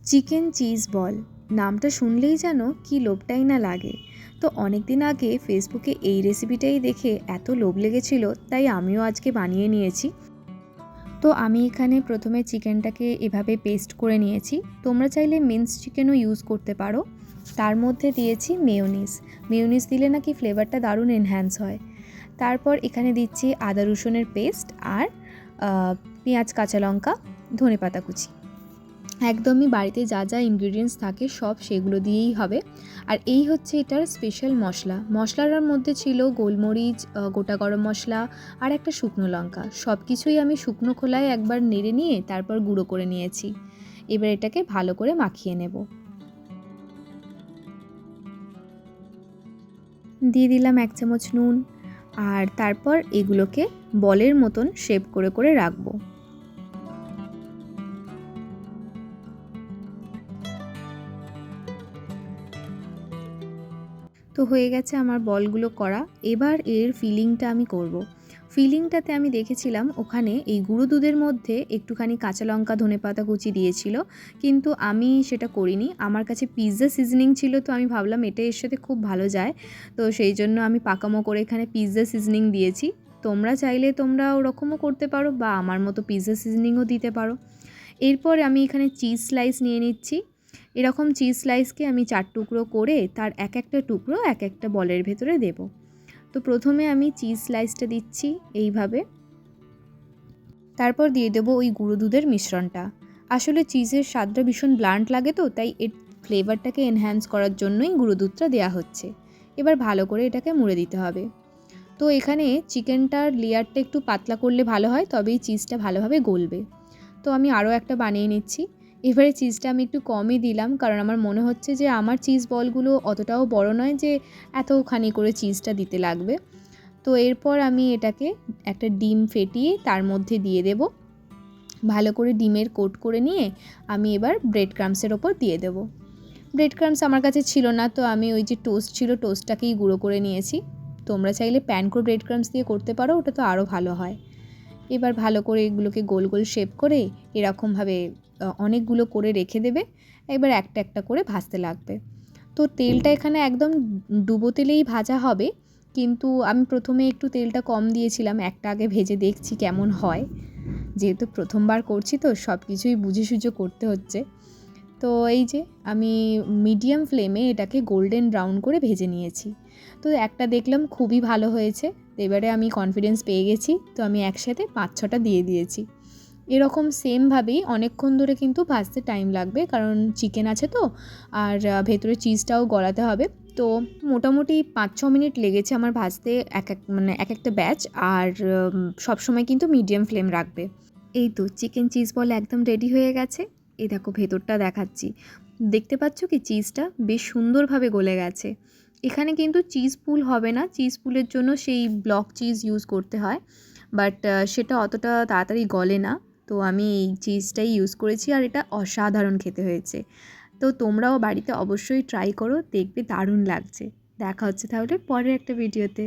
Chicken cheese ball নামটা শুনলেই যেন কি লোভটাই না লাগে। তো অনেক দিন আগে ফেসবুকে এই রেসিপিটাই দেখে এত লোভ লেগেছিল, তাই আমিও আজকে বানিয়ে নিয়েছি। তো আমি এখানে প্রথমে চিকেনটাকে এভাবে পেস্ট করে নিয়েছি। তোমরা চাইলে মিন্স চিকেনও ইউজ করতে পারো। তার মধ্যে দিয়েছি মেয়োনিজ দিলে নাকি ফ্লেভারটা দারুণ এনহ্যান্স হয়। তারপর এখানে দিচ্ছি আদা রসুনের পেস্ট আর পেঁয়াজ, কাঁচা লঙ্কা, ধনেপাতা কুচি। একদমই বাড়িতে যা যা ইনগ্রিডিয়েন্টস থাকে সব সেগুলো দিয়েই হবে। আর এই হচ্ছে এটার স্পেশাল মশলাটার মধ্যে ছিল গোলমরিচ, গোটা গরম মশলা আর একটা শুকনো লঙ্কা। সব কিছুই আমি শুকনো খোলায় একবার নেড়ে নিয়ে তারপর গুঁড়ো করে নিয়েছি। এবার এটাকে ভালো করে মাখিয়ে নেব। দিয়ে দিলাম 1 চামচ নুন, আর তারপর এগুলোকে বলের মতন শেপ করে করে রাখবো। তো হয়ে গেছে আমার বলগুলো করা। এবার এর ফিলিংটা আমি করব। ফিলিংটাতে আমি দেখেছিলাম ওখানে এই গুঁড়ো দুধের মধ্যে একটুখানি কাঁচা লঙ্কা, ধনেপাতা কুচি দিয়েছিল, কিন্তু আমি সেটা করিনি। আমার কাছে পিৎজা সিজনিং ছিল, তো আমি ভাবলাম এটা এর সাথে খুব ভালো যায়। তো সেই জন্য আমি পাকামো করে এখানে পিৎজা সিজনিং দিয়েছি। তোমরা চাইলে তোমরা ওরকমও করতে পারো বা আমার মতো পিৎজা সিজনিংও দিতে পারো। এরপর আমি এখানে চিজ স্লাইস নিয়ে নিচ্ছি। এরকম চিজ স্লাইসকে আমি 4 টুকরো করে তার এক একটা টুকরো এক একটা বলের ভেতরে দেব। তো প্রথমে আমি চিজ স্লাইসটা দিচ্ছি এইভাবে। তারপর দিয়ে দেবো ওই গুঁড়ো দুধের মিশ্রণটা। আসলে চিজের স্বাদটা ভীষণ ব্লান্ট লাগে, তো তাই এর ফ্লেভারটাকে এনহ্যান্স করার জন্যই গুঁড়ো দুধটা দেওয়া হচ্ছে। এবার ভালো করে এটাকে মুড়ে দিতে হবে। তো এখানে চিকেনটার লেয়ারটা একটু পাতলা করলে ভালো হয়, তবেই চিজটা ভালোভাবে গলবে। তো আমি আরও একটা বানিয়ে নিচ্ছি। এবারে চিজটা আমি একটু কমই দিলাম, কারণ আমার মনে হচ্ছে যে আমার চিজ বলগুলো অতটাও বড় নয় যে এতখানি করে চিজটা দিতে লাগবে। তো এরপর আমি এটাকে একটা ডিম ফেটিয়ে তার মধ্যে দিয়ে দেব। ভালো করে ডিমের কোট করে নিয়ে আমি এবার ব্রেড ক্রাম্বসের ওপর দিয়ে দেব। ব্রেড ক্রাম্বস আমার কাছে ছিল না, তো আমি ওই যে টোস্ট ছিল টোস্টটাকেই গুঁড়ো করে নিয়েছি। তোমরা চাইলে প্যানকো ব্রেড ক্রাম্বস দিয়ে করতে পারো, ওটা তো আরও ভালো হয়। এবার ভালো করে এগুলোকে গোল গোল শেপ করে এরকমভাবে অনেকগুলো করে রেখে দেবে। এবার একটা একটা করে ভাজতে লাগবে। তো তেলটা এখানে একদম ডুবো তেলেই ভাজা হবে, কিন্তু আমি প্রথমে একটু তেলটা কম দিয়েছিলাম। একটা আগে ভেজে দেখছি কেমন হয়, যেহেতু প্রথমবার করছি তো সব কিছুই বুঝে সুঝে করতে হচ্ছে। তো এই যে আমি মিডিয়াম ফ্লেমে এটাকে গোল্ডেন ব্রাউন করে ভেজে নিয়েছি। তো একটা দেখলাম খুবই ভালো হয়েছে। এবারে আমি কনফিডেন্স পেয়ে গেছি, তো আমি একসাথে 5-6টা দিয়ে দিয়েছি। এরকম সেমভাবেই অনেকক্ষণ ধরে কিন্তু ভাজতে টাইম লাগবে, কারণ চিকেন আছে তো, আর ভেতরে চিজটাও গলাতে হবে। তো মোটামুটি 5-6 মিনিট লেগেছে আমার ভাজতে এক একটা ব্যাচ। আর সবসময় কিন্তু মিডিয়াম ফ্লেম রাখবে। এই তো চিকেন চিজ বল একদম রেডি হয়ে গেছে। এই দেখো ভেতরটা দেখাচ্ছি। দেখতে পাচ্ছ কি চিজটা বেশ সুন্দরভাবে গলে গেছে। এখানে কিন্তু চিজ পুল হবে না, চিজ পুলের জন্য সেই ব্লক চিজ ইউজ করতে হয়, বাট সেটা অতটা তাড়াতাড়ি গলে না। তো আমি এই চিজটাই ইউজ করেছি, আর এটা অসাধারণ খেতে হয়েছে। তো তোমরাও বাড়িতে অবশ্যই ট্রাই করো, দেখবে দারুণ লাগছে। দেখা হচ্ছে তাহলে পরের একটা ভিডিওতে।